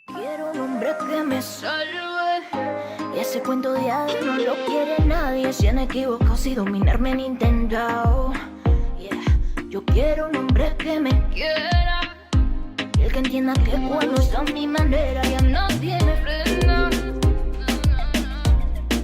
Quiero un hombre que me salve. Y ese cuento de hadas no lo quiere nadie. Se han equivocado si dominarme han intentado. Yeah. Yo quiero un hombre que me quiera. Y el que entienda que cuando está a mi manera ya nadie me frena.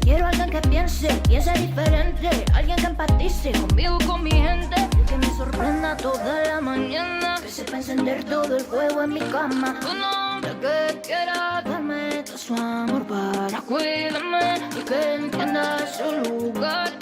Quiero alguien que piense diferente. Alguien que empatice conmigo, con mi gente. El que me sorprenda toda la mañana. Que sepa encender todo el fuego en mi cama. Un hombre que quiera darme todo su amor para cuidarme. Y que entienda su lugar.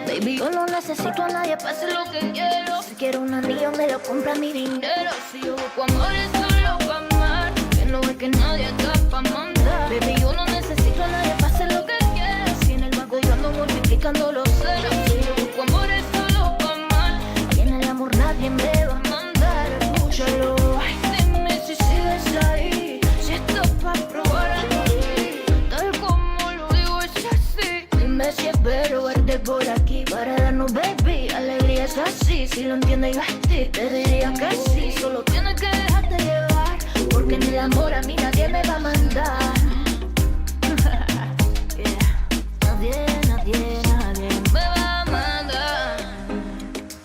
Baby, yo no necesito a nadie para hacer lo que quiero. Si quiero un anillo me lo compra mi dinero. Si yo busco amor es solo para amar. Que no ve que nadie está para mandar. Baby, yo no necesito a nadie para hacer lo que quiero. Si en el banco yo ando multiplicando los ceros. Si yo busco amor es solo para amar. Y en el amor nadie me va a mandar. Escúchalo, ay, dime si sigues ahí. Si estás para probar aquí. Tal como lo digo es así. Dime si espero verte por aquí para darnos, baby, alegría es así. Si lo entiendes yo a ti, te diría que sí. Solo tienes que dejarte llevar, porque en el amor a mí nadie me va a mandar. Yeah. Nadie me va a mandar.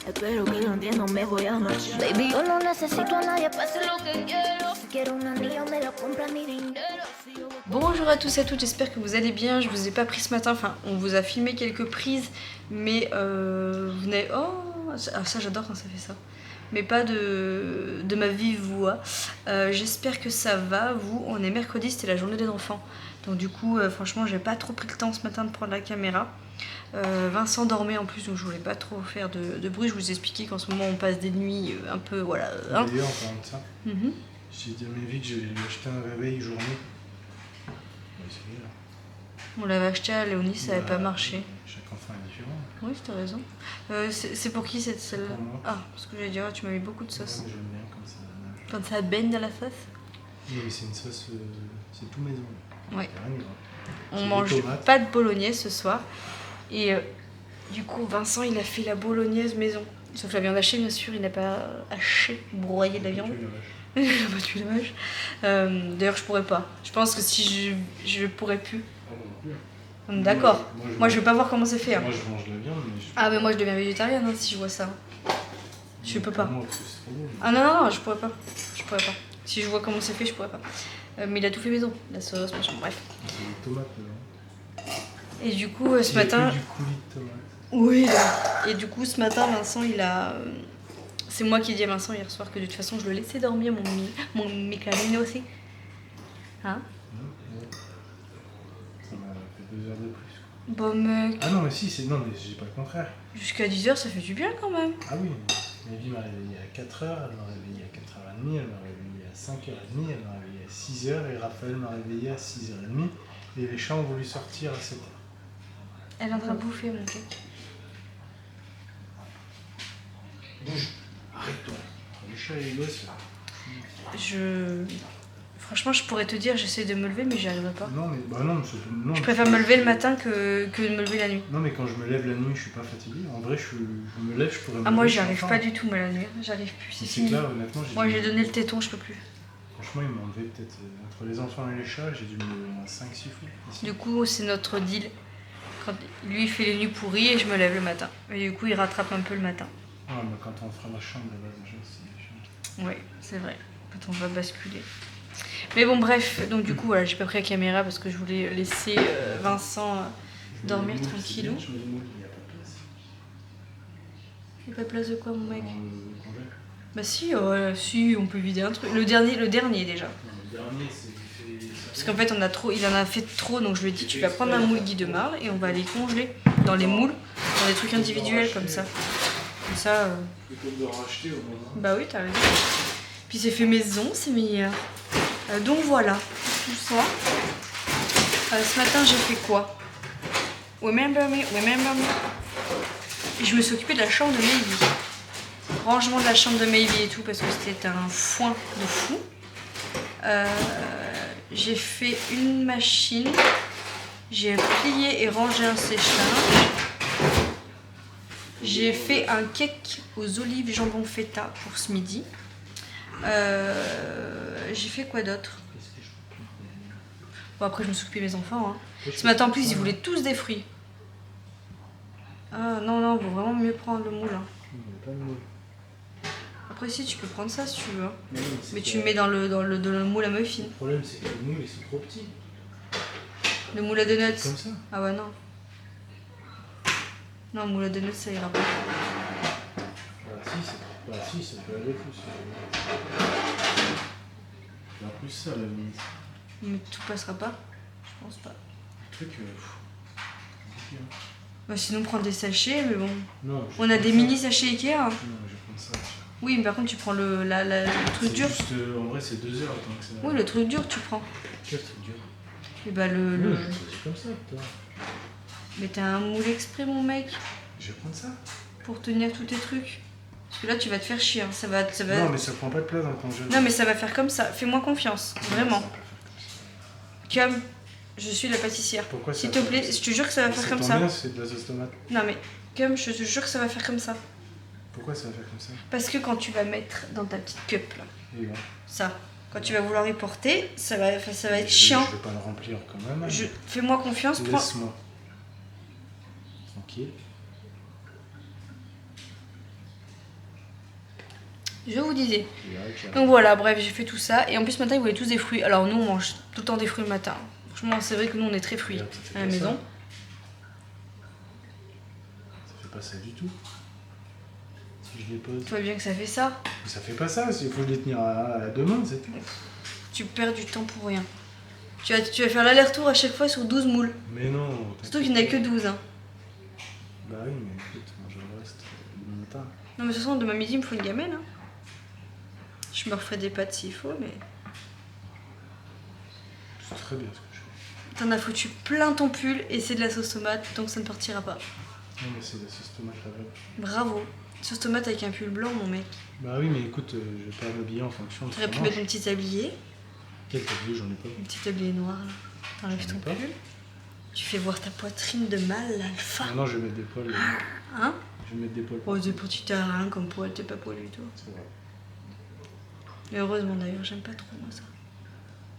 Espero que lo entiendan, me voy a marchar. Baby, yo no necesito a nadie para hacer lo que quiero. Si quiero un anillo me lo compra mi dinero. Si yo... Bonjour à tous et à toutes, j'espère que vous allez bien. Je vous ai pas pris ce matin, enfin on vous a filmé quelques prises, mais vous n'avez... Oh, ça j'adore quand ça fait ça. Mais pas de ma vive voix. J'espère que ça va, vous. On est mercredi, c'était la journée des enfants. Donc du coup, franchement, j'ai pas trop pris le temps ce matin de prendre la caméra. Vincent dormait en plus, donc je voulais pas trop faire de bruit. Je vous ai expliqué qu'en ce moment on passe des nuits un peu, voilà. Hein. D'ailleurs, en parlant de ça, j'ai dit à mes vies que je vais lui acheter un réveil journée. On va essayer là. On l'avait acheté à Léonie, ça n'avait pas marché. Chaque enfant est différent. Oui, t'as raison. C'est pour qui cette celle-là? Pour moi. Ah, parce que j'allais dire, tu m'as mis beaucoup de sauce. Ouais, j'aime bien comme ça. Quand ça baigne dans la sauce. Oui, mais c'est une sauce, c'est tout maison. Ouais. C'est rien de grave. On C'est mange des tomates. pas de bolognaise ce soir. Et du coup, Vincent, il a fait la bolognaise maison. Sauf la viande hachée, bien sûr, il n'a pas haché, broyé de la viande. Il a pas tué la vache. D'ailleurs, je pourrais pas. Je pense que si je pourrais plus. Ah, non plus. On est d'accord. Moi, je veux pas voir comment c'est fait. Hein. Moi, je mange la viande, mais je... Ah, mais moi, je deviens végétarienne hein, si je vois ça. Je peux pas. Moi, parce que c'est trop bon. Ah non, je pourrais pas. Je pourrais pas. Si je vois comment c'est fait, je pourrais pas. Mais il a tout fait maison. La sauce, machin, bref. C'est des tomates, là. Et du coup, ce Il y a matin... que du coulis de tomates. Oui. Et du coup, ce matin, Vincent, il a... C'est moi qui ai dit à Vincent hier soir que de toute façon, je le laissais dormir, mon Michelin aussi. Hein? Ouais. Ça m'a fait 2 heures de plus. Bon, mec. Ah non, mais si, c'est... Non, mais j'ai pas le contraire. Jusqu'à 10h, ça fait du bien quand même. Ah oui, ma vie m'a réveillé à 4h, elle m'a réveillé à 4h30, elle m'a réveillé à 5h30, elle m'a réveillé à 6h et Raphaël m'a réveillé à 6h30 et les chats ont voulu sortir à 7h. Elle est en train de bouffer, mon cake. Bouge, arrête-toi. Les chats et les gosses. Franchement, je pourrais te dire, j'essaie de me lever, mais j'y arriverai pas. Non, mais bah non, non. Je préfère me lever le matin que de me lever la nuit. Non, mais quand je me lève la nuit, je suis pas fatigué. En vrai, je me lève, je pourrais me Ah, moi, lever, j'y arrive je pas du tout, moi, la nuit. J'arrive plus, c'est C'est fini. que là, honnêtement, Moi, j'ai donné le téton, je peux plus. Franchement, ils m'ont enlevé peut-être entre les enfants et les chats, j'ai dû me lever au moins 5-6 fois. Ici. Du coup, c'est notre deal. Quand lui, il fait les nuits pourries et je me lève le matin. Et du coup, il rattrape un peu le matin. Ouais, mais quand on fera la chambre, là, déjà, c'est chiant. Oui, c'est vrai. Quand on va basculer. Mais bon, bref. Donc, du coup, voilà, j'ai pas pris la caméra parce que je voulais laisser Vincent dormir tranquillou. Je me dis, il n'y a pas de place. Il n'y a pas de place de quoi, mon mec? Dans le congé. Bah si, on peut vider un truc. Le dernier déjà. Non, le dernier, c'est... Parce qu'en fait, il en a fait trop, donc je lui ai dit, tu vas prendre un moule Guy de Marle et on va les congeler dans les moules, dans des trucs individuels comme ça. Comme ça... Plutôt que de racheter au moment. Bah oui, t'as raison. Puis c'est fait maison, c'est meilleur. Donc voilà, tout ça. Ce matin, j'ai fait quoi? Remember me. Je me suis occupée de la chambre de Maybe. Rangement de la chambre de Maybe et tout, parce que c'était un foin de fou. J'ai fait une machine. J'ai plié et rangé un sèche-linge. J'ai fait un cake aux olives jambon feta pour ce midi. J'ai fait quoi d'autre? Qu'est-ce que je peux Bon, après, je me suis occupée de mes enfants. Hein. faire? Ce matin, en plus, ils voulaient tous des fruits. Ah non, non, vaut vraiment mieux prendre le moule. Hein. Il n'y a pas de moule. Après, si, tu peux prendre ça si tu veux. Hein. Non, c'est Mais que- tu le mets dans le moule à muffin. Le problème, c'est que les moules, ils sont trop petits. Le moule à donuts. Comme ça. Ah ouais, non. Non, moule à donuts, ça ira pas. Si, ça peut aller plus. En plus, ça, la limite. Mais tout passera pas. Je pense pas. Le truc. Compliqué, hein. Bah, sinon, prendre des sachets, mais bon. Non, je On a prends des ça. mini sachets Ikea. Hein. Non, je vais prendre ça. Oui, mais par contre, tu prends le truc C'est dur. juste, en vrai, c'est 2 heures tant que ça. Oui, le truc dur, tu prends. Quel truc dur. Et bah, Non, je choisis comme ça, putain. Mais t'as un moule exprès, mon mec, Je vais prendre ça. pour tenir tous tes trucs. Parce que là, tu vas te faire chier. Hein. Ça va... Non, mais ça prend pas de place dans ton jeu. Non, mais ça va faire comme ça. Fais-moi confiance. Vraiment. Ça peut faire comme ça. Comme je suis la pâtissière. Pourquoi S'il ça te fait plaît, comme ça? je te jure que ça va Mais faire ça comme tombe ça. bien, c'est de la sauce tomate. Non, mais comme je te jure que ça va faire comme ça. Pourquoi ça va faire comme ça? Parce que quand tu vas mettre dans ta petite cup, là, Et bon. ça, quand tu vas vouloir y porter, ça va être Je chiant. vais pas le remplir quand même. Fais-moi confiance, prends. Laisse-moi. Tranquille. Je vous disais. Et avec, Donc voilà, bref, j'ai fait tout ça. Et en plus, ce matin, ils voulaient tous des fruits. Alors, nous, on mange tout le temps des fruits le matin. Franchement, c'est vrai que nous, on est très fruits Regarde, ça fait à la pas maison. Ça fait pas ça du tout. Si je les pose. Tu vois bien que ça fait ça. Mais ça fait pas ça, il faut les tenir à la demande, c'est tout. Tu perds du temps pour rien. Tu vas faire l'aller-retour à chaque fois sur 12 moules. Mais non. Surtout qu'il n'y en a que 12. Hein. Bah oui, mais écoute, moi je reste le matin. Non, mais de toute façon, demain midi, il me faut une gamelle. Hein. Je me referai des pâtes s'il faut, mais. C'est très bien ce que je fais. T'en as foutu plein ton pull et c'est de la sauce tomate, donc ça ne partira pas. Non, mais c'est la sauce tomate la vraie. Bravo. Sauce tomate avec un pull blanc, mon mec. Bah oui, mais écoute, je vais pas m'habiller en fonction de ce T'aurais qu'on pu mange. mettre un petit tablier. Quel tablier, j'en ai pas. Un petit tablier noir, là. T'enlèves J'en ton ai pas. pull. Tu fais voir ta poitrine de mâle, l'alpha. Non, je vais mettre des poils. Hein? Je vais mettre des poils. Oh, des petits terrains comme poil, t'es pas poilu du tout. C'est vrai. Mais heureusement d'ailleurs, j'aime pas trop moi ça.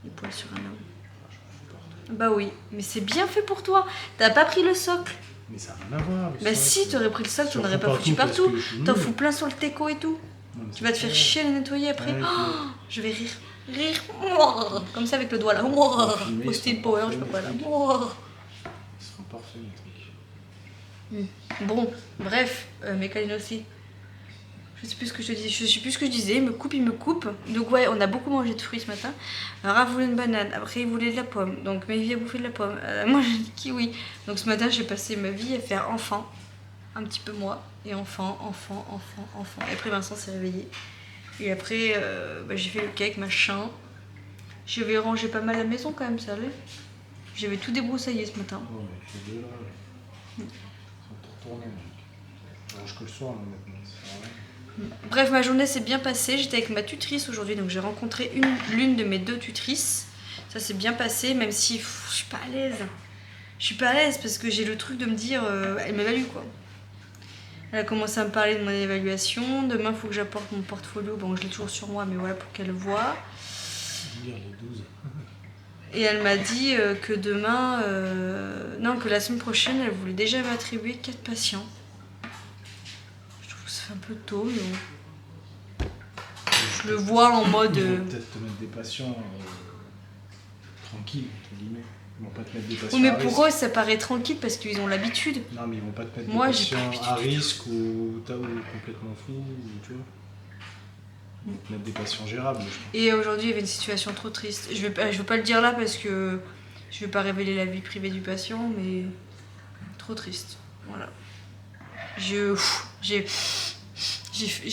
Les poils sur un homme. Ah, je m'en fous partout. Bah oui, mais c'est bien fait pour toi. T'as pas pris le socle. Mais ça n'a rien à voir. le Bah socle. si, t'aurais pris le socle, J'en t'en aurais fous pas foutu parce partout. que je suis T'en nul. fous plein sur le teco et tout. Non, mais Tu c'est vas te pas faire vrai. chier à les nettoyer après. Ouais, Oh, je vais rire. Rire. Oh, comme ça avec le doigt là. Oh, filmer, au ils style sont power, parfaits, je sais pas quoi là. les trucs. Oh. Ils seront parfaits, mes trucs. Bon, bref, Mécaline aussi. Je sais plus ce que je te dis, je sais plus ce que je disais, il me coupe. Donc ouais, on a beaucoup mangé de fruits ce matin. Alors, Raph voulait une banane, après il voulait de la pomme. Donc Maëvi a bouffé de la pomme. Moi j'ai dit kiwi. Donc ce matin j'ai passé ma vie à faire enfant. Un petit peu moi. Et enfant. Et après Vincent s'est réveillé. Et après j'ai fait le cake, machin. J'avais rangé pas mal la maison quand même, ça allait. J'avais tout débroussaillé ce matin. Oh, mais les deux là, ils sont tout retournés, mec. Je range que le soir, moi, maintenant. Ça sert à rien. Bref, ma journée s'est bien passée. J'étais avec ma tutrice aujourd'hui, donc j'ai rencontré l'une de mes deux tutrices. Ça s'est bien passé, même si je suis pas à l'aise. Je suis pas à l'aise parce que j'ai le truc de me dire, elle m'évalue quoi. Elle a commencé à me parler de mon évaluation. Demain, il faut que j'apporte mon portfolio. Bon, je l'ai toujours sur moi, mais voilà pour qu'elle voit. Lire les 12. Et elle m'a dit que demain, non, que la semaine prochaine, elle voulait déjà m'attribuer 4 patients. Je trouve que ça fait un peu tôt, mais bon. Je le vois en mode. Ils vont peut-être te mettre des patients tranquilles, entre guillemets. Ils vont pas te mettre des patients Oui, mais à pour eux, risque. ça paraît tranquille parce qu'ils ont l'habitude. Non, mais ils vont pas te mettre Moi, des j'ai pas patients l'habitude à du tout. risque ou complètement fous, ou tu vois. Ils vont te mettre des patients gérables, je pense. Et aujourd'hui, il y avait une situation trop triste. Je veux pas le dire là parce que je vais pas révéler la vie privée du patient, mais trop triste. Voilà. J'ai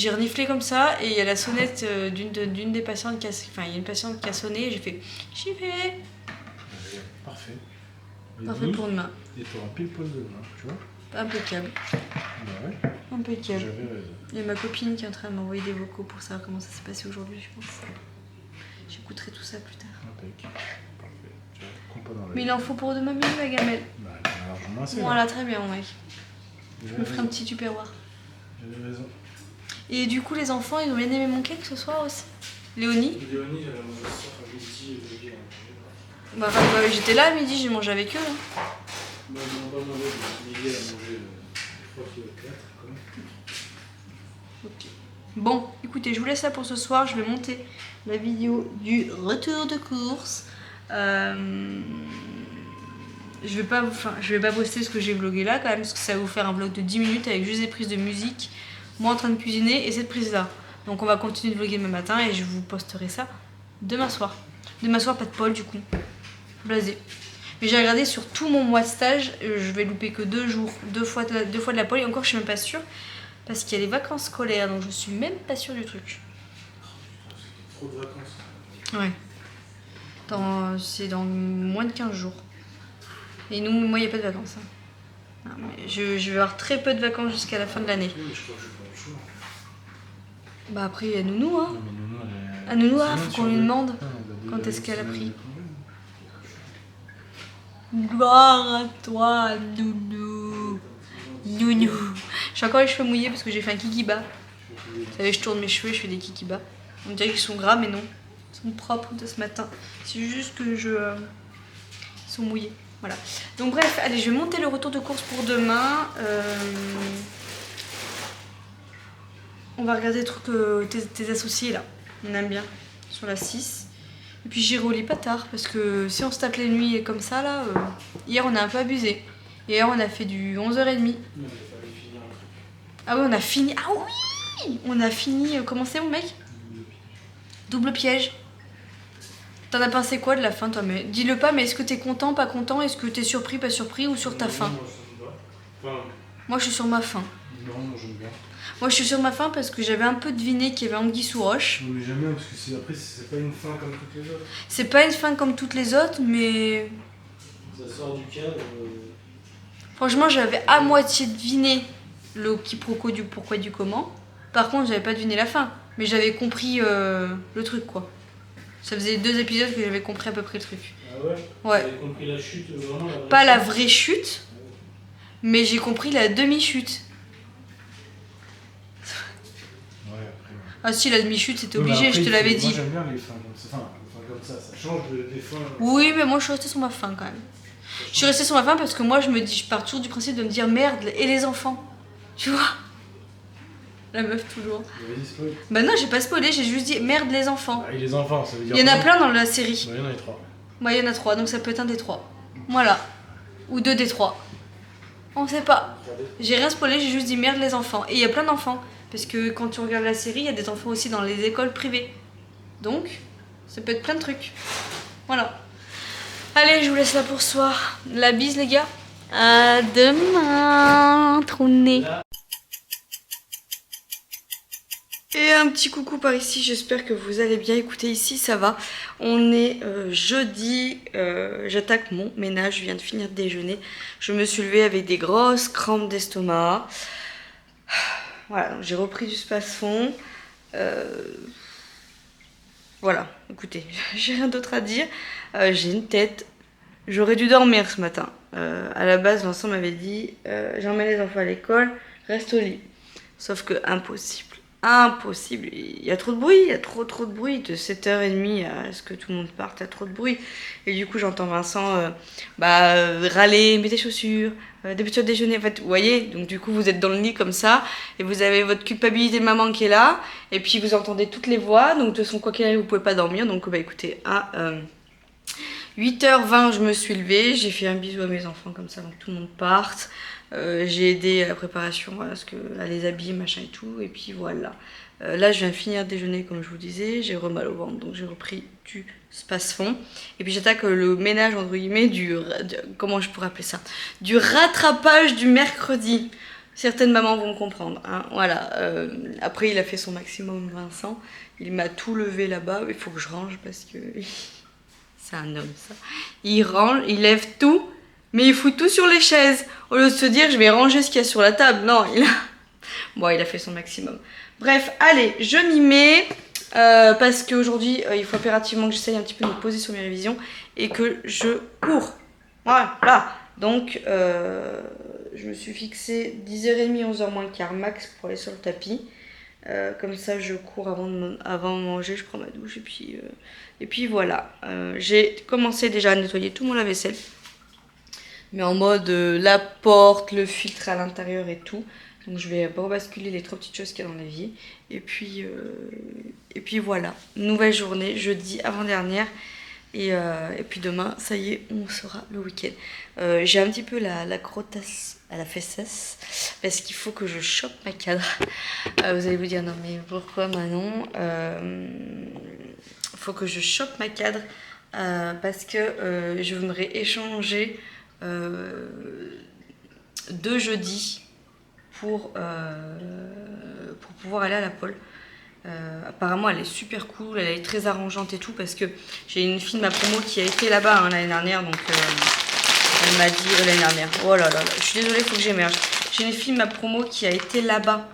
reniflé comme ça et il y a la sonnette d'une des patientes qui a... Enfin, il y a une patiente qui a sonné et j'ai fait « J'y vais !» Parfait. Et Parfait 12, pour demain. Et t'auras pile poil demain, tu vois. Impeccable. Bah ouais, Impeccable. j'avais raison. Il y a ma copine qui est en train de m'envoyer des vocaux pour savoir comment ça s'est passé aujourd'hui, je pense. J'écouterai tout ça plus tard. Impec. Parfait. Tu vois, compte pas dans la Mais vie. il en faut pour demain midi, la gamelle. Bah, il y en a largement assez. Voilà, très bien, mon mec. Je J'avais me ferai un raison. petit tupperware. J'avais raison. Et du coup, les enfants, ils ont bien aimé mon cake ce soir aussi. Léonie? Léonie, elle a mangé ce soir à midi, Olivier a mangé. Bah, j'étais là à midi, j'ai mangé avec eux. Hein. Moi, ils n'ont pas mangé, mais Olivier a mangé 3 kg 4 quand même. Ok. Bon, écoutez, je vous laisse là pour ce soir. Je vais monter la vidéo du retour de course. Je vais pas poster ce que j'ai vlogué là quand même, parce que ça va vous faire un vlog de 10 minutes avec juste des prises de musique, moi en train de cuisiner et cette prise là. Donc on va continuer de vlogger demain matin et je vous posterai ça demain soir. Demain soir, pas de Paul du coup. Blasé. Mais j'ai regardé sur tout mon mois de stage, je vais louper que 2 jours, 2 fois de la Paul et encore je suis même pas sûre. Parce qu'il y a les vacances scolaires, donc je suis même pas sûre du truc. Trop de vacances. Ouais. C'est dans moins de 15 jours. Et nous, moi, il n'y a pas de vacances. Hein. Non, mais je vais avoir très peu de vacances jusqu'à la fin de l'année. Oui, mais je crois que je vais pas au choix. Bah après, il y a Nounou, hein. Non, mais Nounou, Ah, Nounou, c'est faut même qu'on lui sur demande le- Ah, elle a quand déjà est-ce qu'elle a une pris. semaine de congé. Gloire à toi, Nounou. Nounou. J'ai encore les cheveux mouillés parce que j'ai fait un kikiba. Vous savez, je tourne mes cheveux, je fais des kikibas. On dirait qu'ils sont gras, mais non. Ils sont propres de ce matin. C'est juste que ils sont mouillés. Voilà. Donc bref, allez, je vais monter le retour de course pour demain. On va regarder des trucs tes associés là. On aime bien. Sur la 6. Et puis j'irai au lit pas tard parce que si on se tape les nuits comme ça là, hier on a un peu abusé. Hier on a fait du 11h30. Non, il fallait finir un truc. Ah oui, on a fini. Ah oui, on a fini. Comment c'est mon mec? Double piège. T'en as pensé quoi de la fin toi? Mais dis-le pas, mais est-ce que t'es content, pas content? Est-ce que t'es surpris, pas surpris ou sur ta fin? Non, moi, ça me va. Enfin, Moi je suis sur ma fin. non, moi j'aime bien. Moi je suis sur ma fin parce que j'avais un peu deviné qu'il y avait anguille sous roche. Mais j'aime bien parce que après, c'est pas une fin comme toutes les autres. C'est pas une fin comme toutes les autres, mais Ça sort du cadre. franchement j'avais à moitié deviné le quiproquo du pourquoi du comment. Par contre j'avais pas deviné la fin, mais j'avais compris le truc quoi. Ça faisait 2 épisodes que j'avais compris à peu près le truc. Ah ouais? Ouais. T'avais compris la chute vraiment la vraie Pas la chute vraie chute, mais j'ai compris la demi-chute. Ouais, après. Ouais. Ah si, la demi-chute c'était Ouais, mais obligé, après, je te il l'avais faut- Moi dit. j'aime bien les fins comme ça. Enfin, les fins comme ça change des fins. Oui, mais moi je suis restée sur ma fin quand même. Je suis restée sur ma fin parce que moi je pars toujours du principe de me dire merde, et les enfants? Tu vois? La meuf toujours. Vas-y, spoil. Bah non, j'ai pas spoilé, j'ai juste dit merde, les enfants. Ah, et les enfants, ça veut dire. Il y en a quoi? plein dans la série. Bah, il y en a 3. Bah, il y en a 3, donc ça peut être un des 3. Voilà. Ou 2 des 3. On sait pas. J'ai rien spoilé, j'ai juste dit merde, les enfants. Et il y a plein d'enfants. Parce que quand tu regardes la série, il y a des enfants aussi dans les écoles privées. Donc, ça peut être plein de trucs. Voilà. Allez, je vous laisse là pour ce soir. La bise, les gars. À demain. Trou de nez. Et un petit coucou par ici, j'espère que vous allez bien. Écoutez, ici ça va. On est jeudi, j'attaque mon ménage, je viens de finir de déjeuner. Je me suis levée avec des grosses crampes d'estomac. Voilà, donc j'ai repris du Spasfon. Voilà, écoutez, j'ai rien d'autre à dire. J'ai une tête. J'aurais dû dormir ce matin. À la base, Vincent m'avait dit j'emmène les enfants à l'école, reste au lit. Sauf que impossible. Impossible, il y a trop de bruit, il y a trop de bruit, de 7h30 à ce que tout le monde parte, il y a trop de bruit. Et du coup j'entends Vincent râler, mets tes chaussures, dépêche-toi de déjeuner, en fait, vous voyez, donc du coup vous êtes dans le lit comme ça, et vous avez votre culpabilité de maman qui est là, et puis vous entendez toutes les voix, donc de toute façon quoi qu'il arrive vous pouvez pas dormir, donc bah écoutez, à 8h20 je me suis levée, j'ai fait un bisou à mes enfants comme ça, donc tout le monde parte. J'ai aidé à la préparation, voilà, à les habiller, machin et tout, et puis voilà. Là, je viens de finir de déjeuner, comme je vous disais, j'ai mal au ventre, donc j'ai repris du Spasfon. Et puis j'attaque le ménage, entre guillemets, comment je pourrais appeler ça? Du rattrapage du mercredi. Certaines mamans vont comprendre, hein, voilà. Après, il a fait son maximum, Vincent. Il m'a tout levé là-bas, il faut que je range parce que c'est un homme, ça. Il range, il lève tout. Mais il fout tout sur les chaises. Au lieu de se dire, je vais ranger ce qu'il y a sur la table. Non, Bon, il a fait son maximum. Bref, allez, je m'y mets. Parce qu'aujourd'hui, il faut impérativement que j'essaye un petit peu de me poser sur mes révisions. Et que je cours. Voilà. Donc, je me suis fixé 10h30, 11h moins le quart max pour aller sur le tapis. Comme ça, je cours avant de manger, je prends ma douche et puis voilà. J'ai commencé déjà à nettoyer tout mon lave-vaisselle. Mais en mode la porte, le filtre à l'intérieur et tout. Donc je vais rebasculer les 3 petites choses qu'il y a dans l'évier. Et puis voilà. Nouvelle journée, jeudi avant-dernière. Et puis demain, ça y est, on sera le week-end. J'ai un petit peu la crotasse à la fessasse. Parce qu'il faut que je chope ma cadre. Vous allez vous dire, non mais pourquoi Manon faut que je chope ma cadre. Parce que je voudrais échanger 2 jeudis pour pouvoir aller à la pole. Apparemment elle est super cool, elle est très arrangeante et tout parce que j'ai une fille de ma promo qui a été là-bas l'année dernière, donc elle m'a dit l'année dernière, oh là là, je suis désolée, faut que j'émerge. J'ai une fille de ma promo qui a été là-bas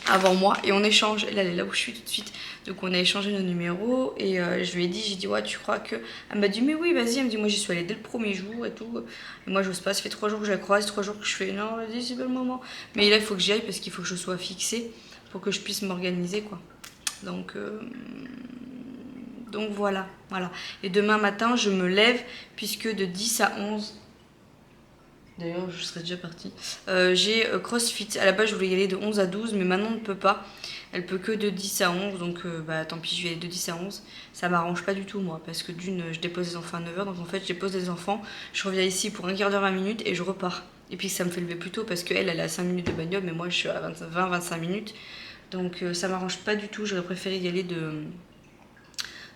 avant moi et on échange, et là elle est là où je suis tout de suite, donc on a échangé nos numéros et je lui ai dit, j'ai dit ouais tu crois que, elle m'a dit mais oui vas-y, elle me dit moi j'y suis allée dès le premier jour et tout, et moi j'ose pas, ça fait 3 jours que je la croise, 3 jours que je fais non vas-y c'est pas le moment, mais là il faut que j'y aille parce qu'il faut que je sois fixée pour que je puisse m'organiser quoi, donc voilà, et demain matin je me lève puisque de 10 à 11, d'ailleurs je serais déjà partie, j'ai CrossFit. À la base je voulais y aller de 11 à 12 mais maintenant on ne peut pas, elle peut que de 10 à 11, donc bah tant pis je vais aller de 10 à 11. Ça m'arrange pas du tout moi, parce que d'une je dépose les enfants à 9h, donc en fait je dépose les enfants, je reviens ici pour un quart d'heure 20 minutes et je repars, et puis ça me fait lever plus tôt parce qu'elle elle est à 5 minutes de bagnole mais moi je suis à 20-25 minutes, donc ça m'arrange pas du tout. J'aurais préféré y aller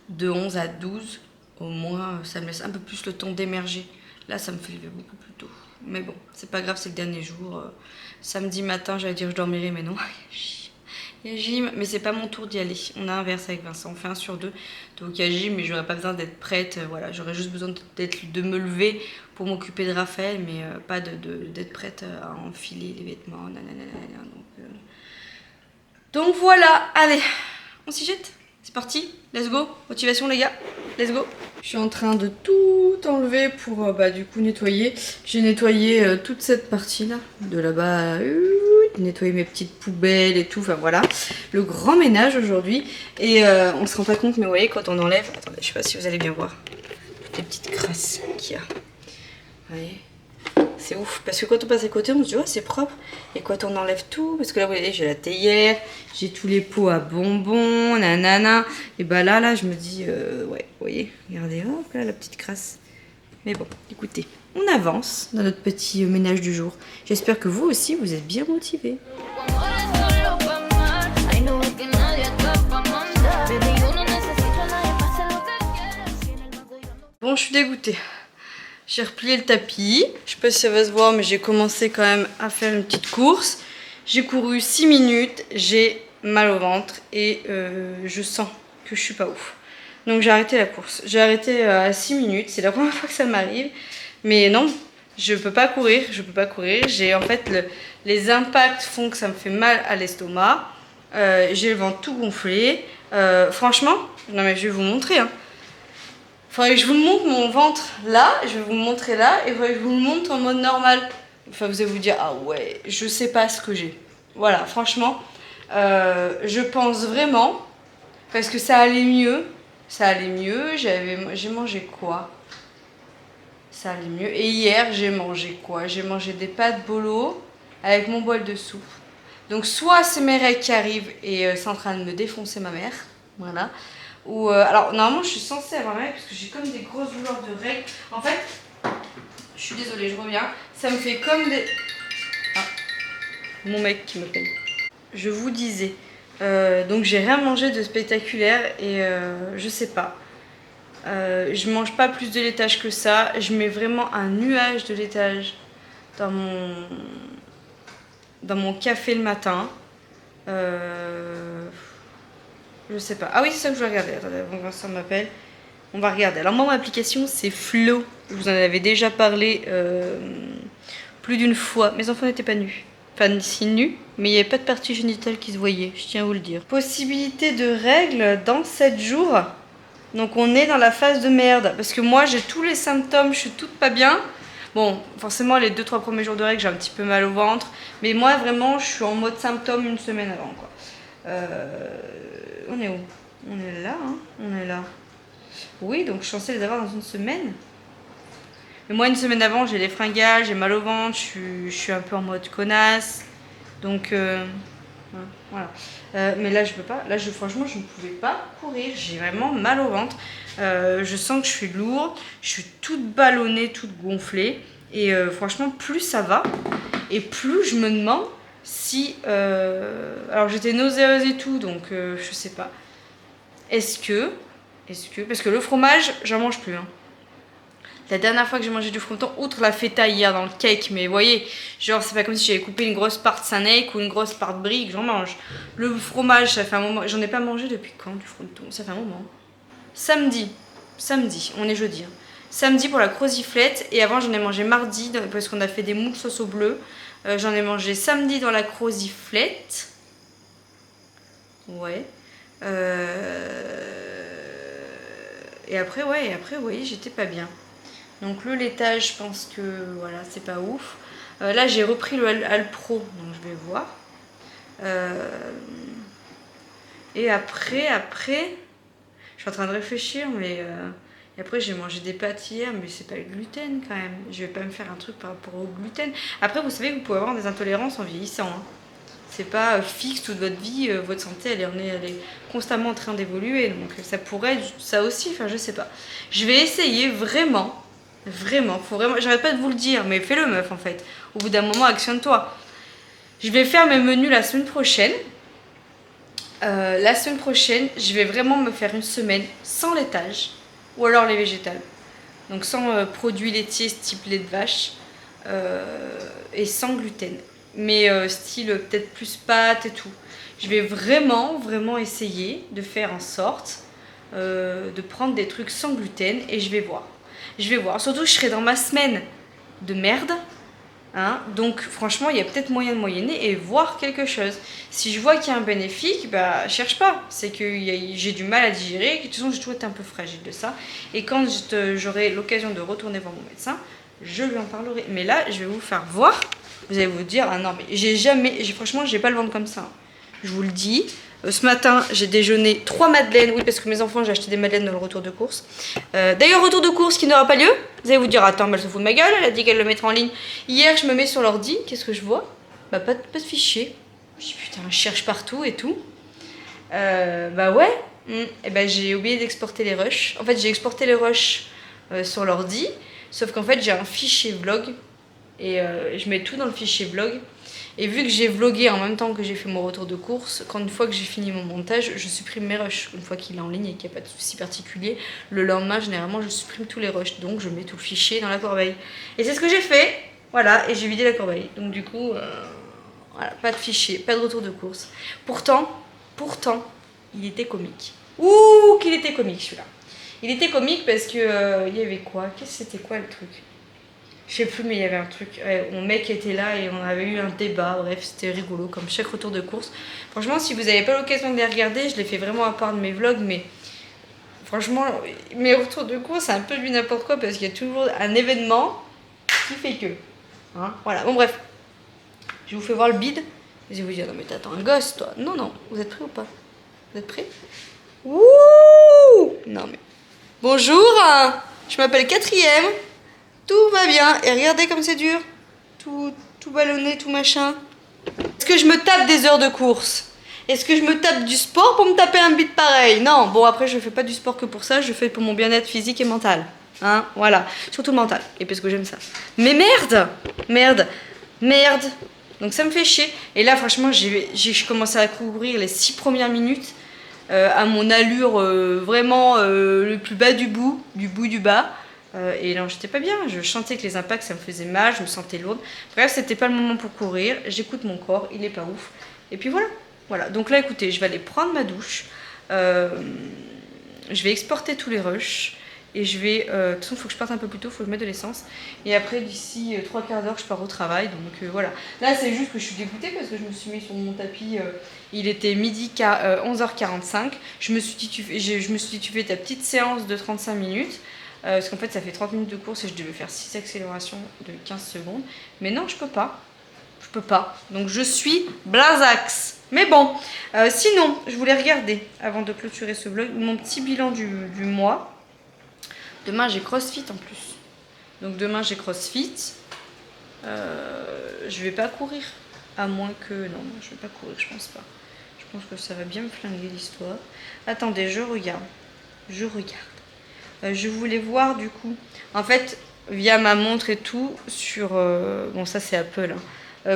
de 11 à 12, au moins ça me laisse un peu plus le temps d'émerger. Là ça me fait lever beaucoup plus tôt, mais bon c'est pas grave, c'est le dernier jour. Samedi matin j'allais dire je dormirai mais non, il y a gym, mais c'est pas mon tour d'y aller, on a inversé avec Vincent, on fait 1 sur 2, donc il y a gym mais j'aurais pas besoin d'être prête, voilà, j'aurais juste besoin de me lever pour m'occuper de Raphaël, mais pas d'être prête à enfiler les vêtements, nanana, donc voilà, allez, on s'y jette, c'est parti, let's go, motivation les gars, let's go. Je suis en train de tout enlever pour du coup nettoyer. J'ai nettoyé toute cette partie là, de là-bas, nettoyer mes petites poubelles et tout, enfin voilà, le grand ménage aujourd'hui. Et on se rend pas compte, mais vous voyez quand on enlève, attendez, je sais pas si vous allez bien voir, toutes les petites crasses qu'il y a, vous voyez. C'est ouf, parce que quand on passe à côté, on se dit oh c'est propre, et quand on enlève tout, parce que là vous voyez j'ai la théière, j'ai tous les pots à bonbons, nanana, et bah là je me dis ouais, vous voyez, regardez, hop là la petite crasse. Mais bon, écoutez, on avance dans notre petit ménage du jour. J'espère que vous aussi vous êtes bien motivés. Bon, je suis dégoûtée. J'ai replié le tapis, je sais pas si ça va se voir mais j'ai commencé quand même à faire une petite course. J'ai couru 6 minutes, j'ai mal au ventre et je sens que je suis pas ouf. Donc j'ai arrêté la course. J'ai arrêté à 6 minutes, c'est la première fois que ça m'arrive. Mais non, je peux pas courir, J'ai en fait les impacts font que ça me fait mal à l'estomac. J'ai le ventre tout gonflé. Franchement, non mais je vais vous montrer hein. Faudrait que je vous montre mon ventre là, je vais vous montrer là, et faudrait que je vous le montre en mode normal. Enfin, vous allez vous dire, ah ouais, je sais pas ce que j'ai. Voilà, franchement, je pense vraiment, parce que ça allait mieux, j'ai mangé quoi? Ça allait mieux. Et hier, j'ai mangé quoi? J'ai mangé des pâtes bolo avec mon bol de soupe. Donc, soit c'est mes règles qui arrivent et c'est en train de me défoncer ma mère, voilà. Ou alors normalement je suis censée avoir mes règles parce que j'ai comme des grosses douleurs de règles. En fait, je suis désolée, je reviens. Ça me fait comme des... Ah, mon mec qui m'appelle. Je vous disais, donc j'ai rien mangé de spectaculaire et je sais pas. Je mange pas plus de laitage que ça. Je mets vraiment un nuage de laitage dans mon café le matin. Je sais pas. Ah oui, c'est ça que je vais regarder. Attendez, avant que Vincent m'appelle. On va regarder. Alors moi, mon application, c'est Flow. Je vous en avais déjà parlé plus d'une fois. Mes enfants n'étaient pas nus. Enfin, si nus, mais il n'y avait pas de partie génitale qui se voyait. Je tiens à vous le dire. Possibilité de règles dans 7 jours. Donc on est dans la phase de merde. Parce que moi, j'ai tous les symptômes. Je suis toute pas bien. Bon, forcément, les 2-3 premiers jours de règles, j'ai un petit peu mal au ventre. Mais moi, vraiment, je suis en mode symptômes 1 semaine avant, quoi. On est où? On est là, hein? On est là. Oui, donc je suis censée les avoir dans une semaine. Mais moi, une semaine avant, j'ai les fringales, j'ai mal au ventre, je suis un peu en mode connasse. Donc, voilà. Mais là, je peux pas. Là, franchement, je ne pouvais pas courir. J'ai vraiment mal au ventre. Je sens que je suis lourde. Je suis toute ballonnée, toute gonflée. Et franchement, plus ça va, et plus je me demande si... alors, j'étais nauséeuse et tout, donc je sais pas. Est-ce que... Parce que le fromage, j'en mange plus, hein. La dernière fois que j'ai mangé du fronton, outre la feta hier dans le cake, mais vous voyez, genre c'est pas comme si j'avais coupé une grosse part de Saint-Nec ou une grosse part de brie que j'en mange. Le fromage, ça fait un moment, j'en ai pas mangé depuis quand du fronton? Ça fait un moment. Samedi, on est jeudi. Hein. Samedi pour la croziflette, et avant j'en ai mangé mardi parce qu'on a fait des moules sauce au bleu. J'en ai mangé samedi dans la croziflette. Ouais. Et après, ouais, vous voyez, j'étais pas bien. Donc le laitage, je pense que voilà, c'est pas ouf. Là, j'ai repris le Alpro, donc je vais voir. Et après, je suis en train de réfléchir, mais et après j'ai mangé des pâtes hier, mais c'est pas le gluten quand même. Je vais pas me faire un truc par rapport au gluten. Après, vous savez que vous pouvez avoir des intolérances en vieillissant. Hein. C'est pas fixe toute votre vie, votre santé elle est constamment en train d'évoluer, donc ça pourrait être ça aussi, enfin je sais pas. Je vais essayer vraiment, j'arrête pas de vous le dire, mais fais-le meuf en fait. Au bout d'un moment, actionne-toi. Je vais faire mes menus la semaine prochaine. La semaine prochaine, je vais vraiment me faire une semaine sans laitage, ou alors les végétales. Donc sans produits laitiers type lait de vache, et sans gluten. Mais style peut-être plus pâtes et tout. Je vais vraiment essayer de faire en sorte de prendre des trucs sans gluten et je vais voir. Surtout, je serai dans ma semaine de merde. Hein, donc franchement, il y a peut-être moyen de moyenner et voir quelque chose. Si je vois qu'il y a un bénéfice, bah cherche pas. C'est que j'ai du mal à digérer. De toute façon, j'ai toujours été un peu fragile de ça. Et quand j'aurai l'occasion de retourner voir mon médecin, je lui en parlerai. Mais là, je vais vous faire voir. Vous allez vous dire, ah non, mais franchement, j'ai pas le ventre comme ça. Je vous le dis. Ce matin, j'ai déjeuné 3 madeleines. Oui, parce que mes enfants, j'ai acheté des madeleines dans le retour de course. D'ailleurs, retour de course qui n'aura pas lieu. Vous allez vous dire, attends, mais elle se fout de ma gueule. Elle a dit qu'elle le mettrait en ligne. Hier, je me mets sur l'ordi. Qu'est-ce que je vois? Bah, pas de fichier. Je dis, putain, je cherche partout et tout. Bah ouais. Et ben, j'ai oublié d'exporter les rushs. En fait, j'ai exporté les rushs sur l'ordi. Sauf qu'en fait, j'ai un fichier vlog. Et je mets tout dans le fichier vlog. Et vu que j'ai vlogué en même temps que j'ai fait mon retour de course, une fois que j'ai fini mon montage, je supprime mes rushs. Une fois qu'il est en ligne et qu'il n'y a pas de souci particulier, le lendemain, généralement, je supprime tous les rushs. Donc, je mets tout le fichier dans la corbeille. Et c'est ce que j'ai fait. Voilà, et j'ai vidé la corbeille. Donc, du coup, voilà, pas de fichier, pas de retour de course. Pourtant, il était comique. Ouh, qu'il était comique, celui-là. Il était comique parce que, il y avait quoi? C'était quoi le truc? Je sais plus, mais il y avait un truc. Ouais, mon mec était là et on avait eu un débat. Bref, c'était rigolo, comme chaque retour de course. Franchement, si vous n'avez pas l'occasion de les regarder, je les fais vraiment à part de mes vlogs. Mais franchement, mes retours de course, c'est un peu du n'importe quoi parce qu'il y a toujours un événement qui fait que. Hein, voilà, bon, bref. Je vous fais voir le bide. Vous allez vous dire, non, mais t'attends un gosse, toi. Non, non, vous êtes prêts ou pas? Vous êtes prêts? Ouh! Non, mais. Bonjour, je m'appelle Quatrième. Tout va bien. Et regardez comme c'est dur. Tout ballonné, tout machin. Est-ce que je me tape des heures de course? Est-ce que je me tape du sport pour me taper un bide pareil? Non. Bon, après, je fais pas du sport que pour ça. Je fais pour mon bien-être physique et mental. Hein, voilà. Surtout mental. Et parce que j'aime ça. Mais merde. Donc ça me fait chier. Et là, franchement, j'ai commencé à courir les 6 premières minutes à mon allure vraiment le plus bas du bout du bas. Et non, j'étais pas bien, je sentais que les impacts ça me faisait mal, je me sentais lourde. Bref, c'était pas le moment pour courir, j'écoute mon corps, il est pas ouf. Et puis voilà. Donc là, écoutez, je vais aller prendre ma douche, je vais exporter tous les rushs, et je vais. De toute façon, il faut que je parte un peu plus tôt, il faut que je mette de l'essence. Et après, d'ici 3/4 d'heure, je pars au travail, donc voilà. Là, c'est juste que je suis dégoûtée parce que je me suis mis sur mon tapis, il était midi 11h45. Je me suis dit, tu fais ta petite séance de 35 minutes. Parce qu'en fait ça fait 30 minutes de course et je devais faire 6 accélérations de 15 secondes. Mais non, je peux pas. peux pas. Donc je suis blazax. Mais bon, sinon, je voulais regarder, avant de clôturer ce vlog, mon petit bilan du mois. Demain, j'ai CrossFit en plus. Donc demain, j'ai CrossFit. Je vais pas courir. À moins que... Non, je vais pas courir, je pense pas. Je pense que ça va bien me flinguer l'histoire. Attendez, je regarde. Je voulais voir du coup. En fait, via ma montre et tout, sur... bon, ça c'est Apple. Hein.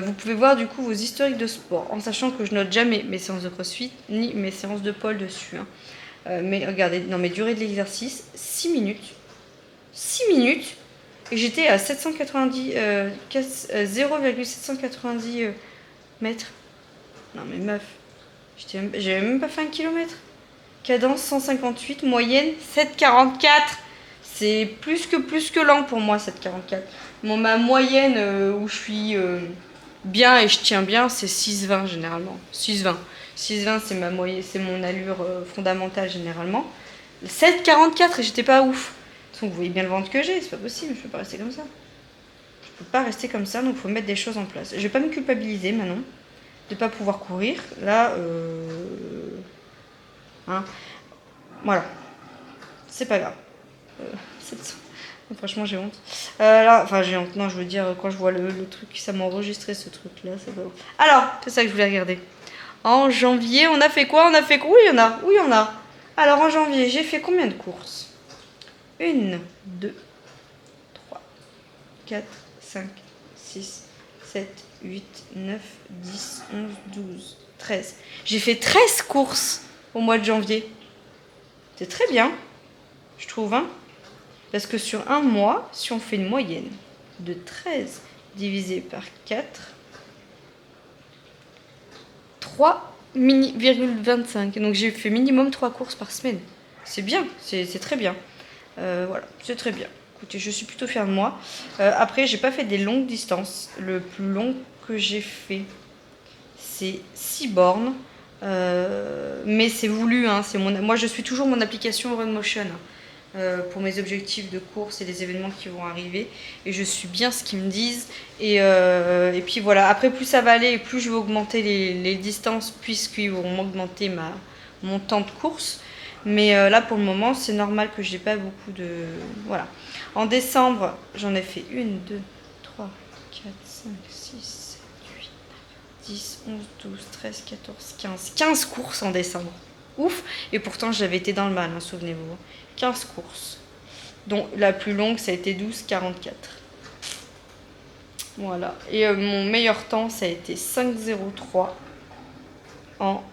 Vous pouvez voir du coup vos historiques de sport. En sachant que je note jamais mes séances de CrossFit, ni mes séances de pole dessus. Hein. Mais regardez, dans mes durées de l'exercice, 6 minutes. 6 minutes. Et j'étais à 0,790 mètres. Non mais meuf, j'avais même pas fait 1 kilomètre. Cadence 158, moyenne 7,44. C'est plus que lent pour moi 7,44. Bon, ma moyenne où je suis bien et je tiens bien, c'est 6,20 généralement. 6,20 c'est ma moyenne, c'est mon allure fondamentale généralement. 7,44 et j'étais pas ouf. Vous voyez bien le ventre que j'ai, c'est pas possible, je peux pas rester comme ça. Je peux pas rester comme ça, donc il faut mettre des choses en place. Je vais pas me culpabiliser maintenant de pas pouvoir courir. Là, hein, voilà, c'est pas grave. Franchement, j'ai honte. Là, enfin, j'ai honte. Non, je veux dire, quand je vois le truc, ça m'a enregistré ce truc-là, c'est pas ouf. Alors, c'est ça que je voulais regarder. En janvier, on a fait quoi? Oui, il y en a. Alors, en janvier, j'ai fait combien de courses? 1, 2, 3, 4, 5, 6, 7, 8, 9, 10, 11, 12, 13. J'ai fait 13 courses au mois de janvier. C'est très bien, je trouve. Hein, parce que sur un mois, si on fait une moyenne de 13 divisé par 4, 3,25. Donc j'ai fait minimum 3 courses par semaine. C'est bien, c'est très bien. Voilà, c'est très bien. Écoutez, je suis plutôt fière de moi. Après, j'ai pas fait des longues distances. Le plus long que j'ai fait, c'est 6 bornes. Mais c'est voulu. Hein, moi, je suis toujours mon application Runmotion pour mes objectifs de course et les événements qui vont arriver. Et je suis bien ce qu'ils me disent. Et puis voilà, après, plus ça va aller et plus je vais augmenter les distances puisqu'ils vont augmenter mon temps de course. Mais là, pour le moment, c'est normal que j'ai pas beaucoup de... Voilà. En décembre, j'en ai fait 1, 2, 3, 4, 5, 6, 7, 8, 9, 10, 11, 12, 13, 14, 15. 15 courses en décembre. Ouf. Et pourtant, j'avais été dans le mal, hein, souvenez-vous. 15 courses. Donc, la plus longue, ça a été 12,44. Voilà. Et mon meilleur temps, ça a été 5,03 en...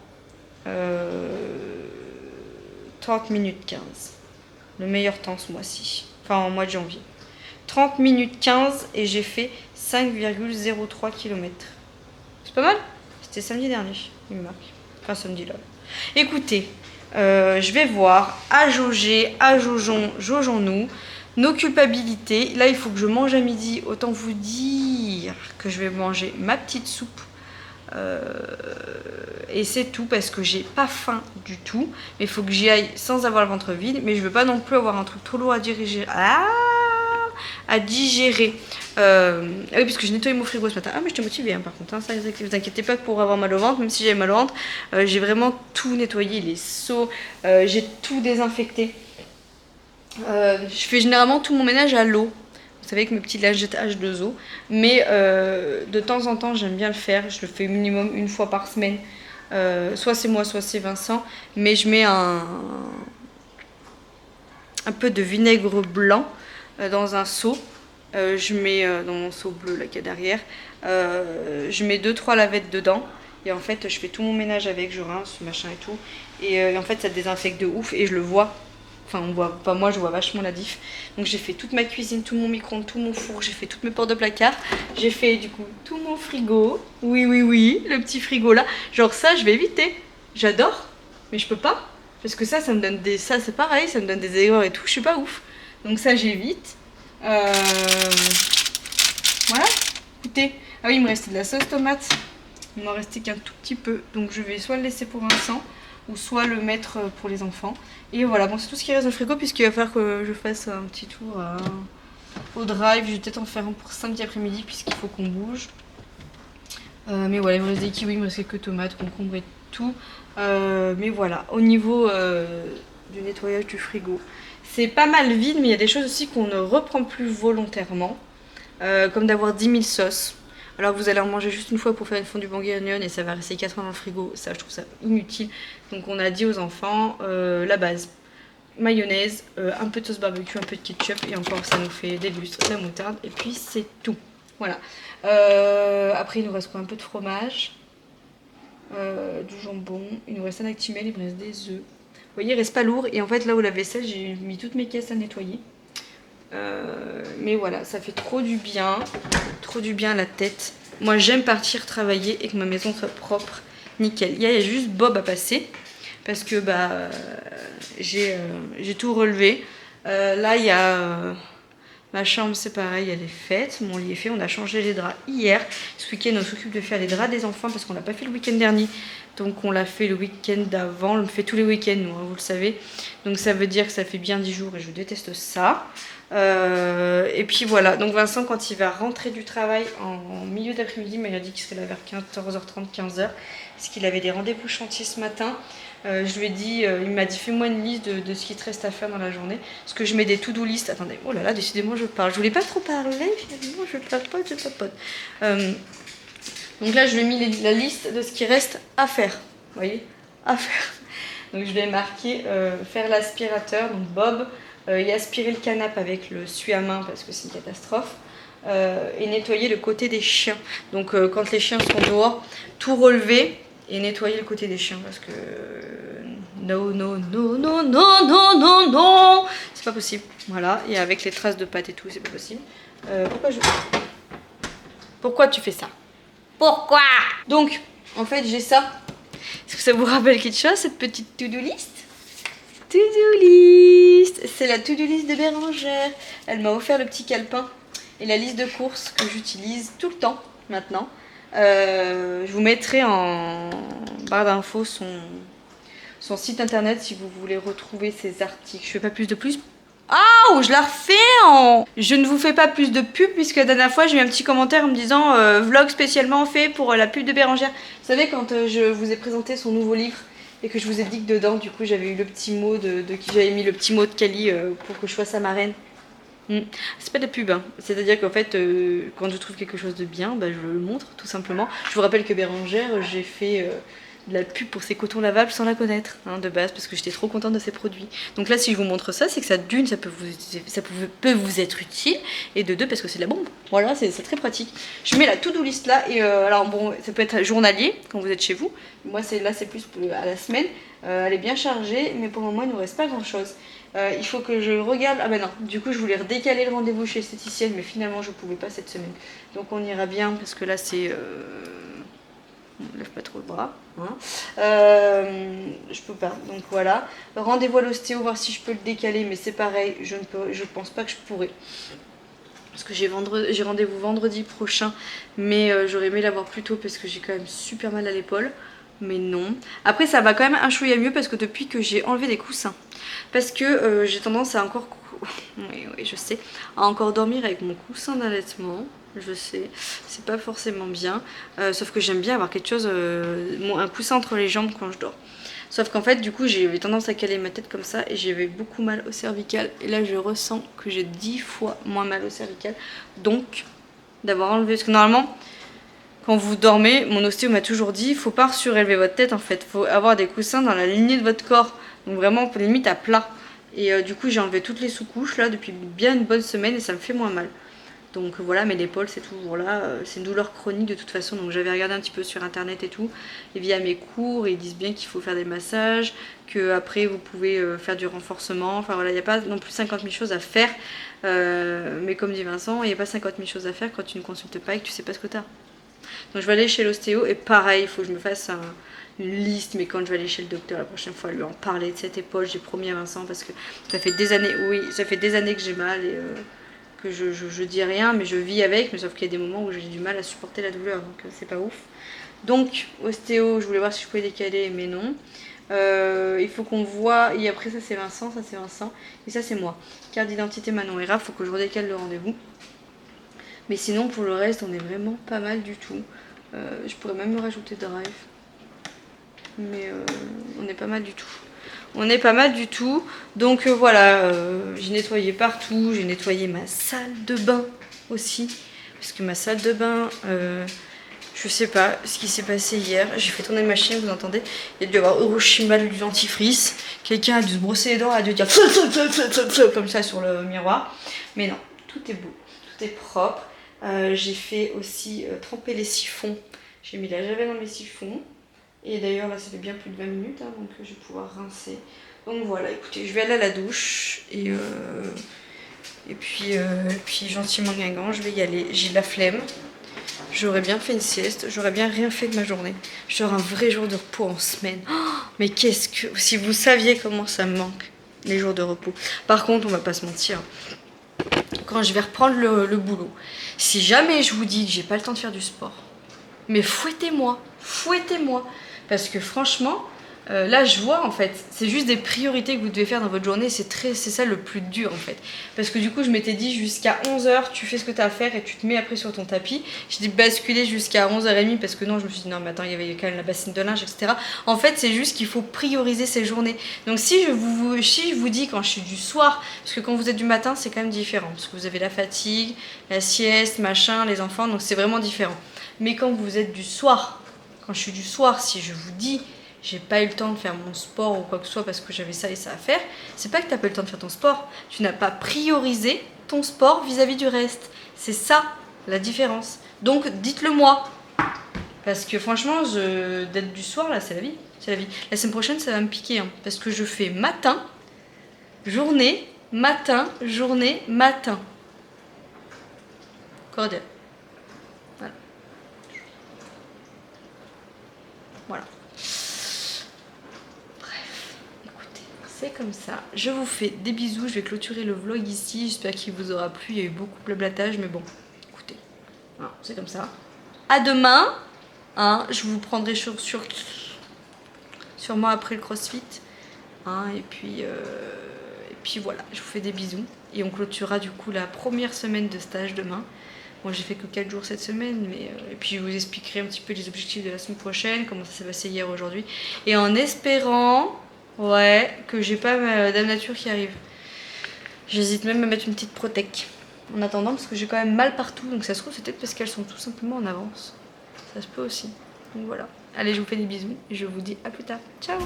30 minutes 15. Le meilleur temps ce mois-ci. Enfin, en mois de janvier. 30 minutes 15 et j'ai fait 5,03 km. C'est pas mal? C'était samedi dernier, il me marque. Enfin, samedi là. Écoutez, je vais voir, jaugeons-nous, nos culpabilités. Là, il faut que je mange à midi. Autant vous dire que je vais manger ma petite soupe. Et c'est tout parce que j'ai pas faim du tout, mais il faut que j'y aille sans avoir le ventre vide, mais je veux pas non plus avoir un truc trop lourd à digérer. Oui, parce que j'ai nettoyé mon frigo ce matin. Ah, mais je t'ai motivée hein, par contre, hein, ça, vous inquiétez pas que pour avoir mal au ventre, même si j'ai mal au ventre, j'ai vraiment tout nettoyé, les seaux, j'ai tout désinfecté. Je fais généralement tout mon ménage à l'eau. Vous savez que mes petites lingettes H2O, mais de temps en temps j'aime bien le faire, je le fais minimum une fois par semaine, soit c'est moi, soit c'est Vincent, mais je mets un peu de vinaigre blanc dans un seau, je mets dans mon seau bleu là qui est derrière, je mets 2-3 lavettes dedans, et en fait je fais tout mon ménage avec, je rince, machin et tout, et en fait ça désinfecte de ouf, et je le vois. Enfin, on voit pas, moi je vois vachement la diff. Donc j'ai fait toute ma cuisine, tout mon micro-ondes, tout mon four, j'ai fait toutes mes portes de placard. J'ai fait du coup tout mon frigo. Oui, le petit frigo là. Genre ça, je vais éviter. J'adore, mais je peux pas. Parce que ça me donne des... Ça c'est pareil, ça me donne des aigreurs et tout, je suis pas ouf. Donc ça j'évite. Voilà. Écoutez. Ah oui, il me restait de la sauce tomate. Il m'en restait qu'un tout petit peu. Donc je vais soit le laisser pour Vincent, ou soit le mettre pour les enfants. Et voilà, bon c'est tout ce qui reste dans le frigo puisqu'il va falloir que je fasse un petit tour au drive. Je vais peut-être en faire un pour samedi après-midi puisqu'il faut qu'on bouge. Mais voilà, il me reste des kiwis, il me reste quelques tomates, concombres et tout. Mais voilà, au niveau du nettoyage du frigo, c'est pas mal vide, mais il y a des choses aussi qu'on ne reprend plus volontairement. Comme d'avoir 10 000 sauces. Alors vous allez en manger juste une fois pour faire une fondue bourguignonne et ça va rester 4 mois dans le frigo. Ça, je trouve ça inutile. Donc on a dit aux enfants, la base. Mayonnaise, un peu de sauce barbecue, un peu de ketchup et encore ça nous fait des lustres, la moutarde et puis c'est tout. Voilà. Après il nous reste quoi? Un peu de fromage, du jambon, il nous reste un actimel, il me reste des œufs. Vous voyez, il reste pas lourd et en fait là où la vaisselle j'ai mis toutes mes caisses à nettoyer. Mais voilà, ça fait trop du bien à la tête. Moi j'aime partir travailler et que ma maison soit propre, nickel. Il y a juste Bob à passer parce que j'ai tout relevé. Là il y a ma chambre, c'est pareil, elle est faite, mon lit est fait, on a changé les draps hier. Ce week-end on s'occupe de faire les draps des enfants parce qu'on l'a pas fait le week-end dernier. Donc on l'a fait le week-end d'avant, on le fait tous les week-ends nous, hein, vous le savez. Donc ça veut dire que ça fait bien 10 jours et je déteste ça. Et puis voilà, donc Vincent quand il va rentrer du travail en milieu d'après-midi, il m'a dit qu'il serait là vers 14h30, 15h, parce qu'il avait des rendez-vous chantier ce matin. Je lui ai dit, il m'a dit fais-moi une liste de ce qui te reste à faire dans la journée, parce que je mets des to-do list. Attendez, oh là là, décidément je parle, je voulais pas trop parler, finalement je papote. Donc là je lui ai mis la liste de ce qui reste à faire, vous voyez, à faire. Donc je lui ai marqué faire l'aspirateur, donc Bob, y aspirer le canapé avec le essuie-à-main parce que c'est une catastrophe, et nettoyer le côté des chiens. Donc quand les chiens sont dehors, tout relever et nettoyer le côté des chiens parce que non, c'est pas possible. Voilà, et avec les traces de pâte et tout, c'est pas possible. Pourquoi tu fais ça? Pourquoi? Donc, en fait, j'ai ça. Est-ce que ça vous rappelle quelque chose, cette petite to-do list? To-do list, c'est la to-do list de Bérangère. Elle m'a offert le petit calepin et la liste de courses que j'utilise tout le temps maintenant. Je vous mettrai en barre d'infos son site internet si vous voulez retrouver ses articles. Je fais pas plus de plus. Ah, je la refais en... Je ne vous fais pas plus de pub puisque la dernière fois j'ai eu un petit commentaire en me disant vlog spécialement fait pour la pub de Bérangère. Vous savez quand je vous ai présenté son nouveau livre et que je vous ai dit que dedans du coup j'avais eu le petit mot j'avais mis le petit mot de Cali pour que je sois sa marraine. C'est pas de la pub, hein. C'est-à-dire qu'en fait quand je trouve quelque chose de bien, je le montre tout simplement. Je vous rappelle que Bérangère, j'ai fait de la pub pour ses cotons lavables sans la connaître, hein, de base, parce que j'étais trop contente de ses produits. Donc là si je vous montre ça, c'est que ça d'une, ça peut vous être utile, et de deux parce que c'est de la bombe. Voilà, c'est très pratique. Je mets la to-do list là, et alors bon, ça peut être journalier quand vous êtes chez vous. Moi c'est plus à la semaine. Elle est bien chargée, mais pour le moment il ne nous reste pas grand chose. Il faut que je regarde. Ah non, du coup je voulais redécaler le rendez-vous chez l'esthéticienne, mais finalement je pouvais pas cette semaine. Donc on ira bien parce que là c'est... On lève pas trop le bras, hein. Je peux pas, donc voilà. Rendez-vous à l'ostéo, voir si je peux le décaler, mais c'est pareil, je pense pas que je pourrais. Parce que j'ai rendez-vous vendredi prochain, mais j'aurais aimé l'avoir plus tôt parce que j'ai quand même super mal à l'épaule. Mais non. Après ça va quand même un chouïa mieux parce que depuis que j'ai enlevé des coussins, parce que j'ai tendance à encore... oui, je sais, à encore dormir avec mon coussin d'allaitement. Je sais, c'est pas forcément bien, sauf que j'aime bien avoir quelque chose, un coussin entre les jambes quand je dors. Sauf qu'en fait du coup j'avais tendance à caler ma tête comme ça et j'avais beaucoup mal au cervical. Et là je ressens que j'ai 10 fois moins mal au cervical. Donc d'avoir enlevé, parce que normalement quand vous dormez, mon ostéo m'a toujours dit, il faut pas surélever votre tête en fait. Il faut avoir des coussins dans la lignée de votre corps, donc vraiment limite à plat. Et du coup j'ai enlevé toutes les sous-couches là depuis bien une bonne semaine et ça me fait moins mal. Donc voilà, mais l'épaule c'est toujours là, c'est une douleur chronique de toute façon. Donc j'avais regardé un petit peu sur internet et tout, et via mes cours, ils disent bien qu'il faut faire des massages, que après vous pouvez faire du renforcement. Enfin voilà, il n'y a pas non plus 50 000 choses à faire, mais comme dit Vincent, il n'y a pas 50 000 choses à faire quand tu ne consultes pas et que tu sais pas ce que tu as. Donc je vais aller chez l'ostéo et pareil, il faut que je me fasse une liste, mais quand je vais aller chez le docteur la prochaine fois, lui en parler de cette épaule, j'ai promis à Vincent parce que ça fait des années, oui, ça fait des années que j'ai mal et... que je dis rien, mais je vis avec, mais sauf qu'il y a des moments où j'ai du mal à supporter la douleur, donc c'est pas ouf. Donc ostéo, je voulais voir si je pouvais décaler, mais non. Il faut qu'on voit, et après ça c'est Vincent, et ça c'est moi. Carte d'identité Manon et Raph, faut que je redécale le rendez-vous. Mais sinon pour le reste on est vraiment pas mal du tout. Je pourrais même me rajouter Drive. Mais on est pas mal du tout. On est pas mal du tout. Donc voilà, j'ai nettoyé partout. J'ai nettoyé ma salle de bain aussi. Parce que ma salle de bain, je sais pas ce qui s'est passé hier. J'ai fait tourner une machine, vous entendez? Il y a dû y avoir Hiroshima du dentifrice. Quelqu'un a dû se brosser les dents, a dû dire comme ça sur le miroir. Mais non, tout est beau, tout est propre. J'ai fait aussi tremper les siphons. J'ai mis la javel dans les siphons. Et d'ailleurs là ça fait bien plus de 20 minutes, hein, donc je vais pouvoir rincer. Donc voilà, écoutez, je vais aller à la douche et puis gentiment guingant, je vais y aller. J'ai de la flemme. J'aurais bien fait une sieste, j'aurais bien rien fait de ma journée. J'aurais un vrai jour de repos en semaine. Oh, mais qu'est-ce que... Si vous saviez comment ça me manque, les jours de repos. Par contre, on va pas se mentir, quand je vais reprendre le boulot, si jamais je vous dis que j'ai pas le temps de faire du sport, mais fouettez-moi, fouettez-moi. Parce que franchement, là je vois en fait, c'est juste des priorités que vous devez faire dans votre journée, c'est ça le plus dur en fait. Parce que du coup je m'étais dit jusqu'à 11h tu fais ce que tu as à faire et tu te mets après sur ton tapis. J'ai dit basculer jusqu'à 11h30 parce que non, je me suis dit non mais attends, il y avait quand même la bassine de linge, etc. En fait c'est juste qu'il faut prioriser ses journées. Donc si je vous dis quand je suis du soir, parce que quand vous êtes du matin c'est quand même différent, parce que vous avez la fatigue, la sieste, machin, les enfants, donc c'est vraiment différent. Mais quand vous êtes du soir, quand je suis du soir, si je vous dis j'ai pas eu le temps de faire mon sport ou quoi que ce soit parce que j'avais ça et ça à faire, c'est pas que t'as pas eu le temps de faire ton sport, tu n'as pas priorisé ton sport vis-à-vis du reste. C'est ça la différence. Donc dites-le moi. Parce que franchement, d'être du soir là, c'est la vie. C'est la vie. La semaine prochaine, ça va me piquer. Hein, parce que je fais matin, journée, matin, journée, matin. Cordial. Voilà. Voilà. C'est comme ça. Je vous fais des bisous. Je vais clôturer le vlog ici. J'espère qu'il vous aura plu. Il y a eu beaucoup de blablatage. Mais bon, écoutez. Hein, c'est comme ça. À demain. Hein, je vous prendrai sûrement après le crossfit. Hein, et puis voilà. Je vous fais des bisous. Et on clôturera du coup la première semaine de stage demain. Bon, j'ai fait que 4 jours cette semaine. Mais, et puis je vous expliquerai un petit peu les objectifs de la semaine prochaine. Comment ça s'est passé hier, aujourd'hui. Et en espérant... ouais, que j'ai pas ma Dame Nature qui arrive. J'hésite même à mettre une petite protec en attendant parce que j'ai quand même mal partout. Donc ça se trouve c'est peut-être parce qu'elles sont tout simplement en avance. Ça se peut aussi. Donc voilà. Allez, je vous fais des bisous et je vous dis à plus tard. Ciao.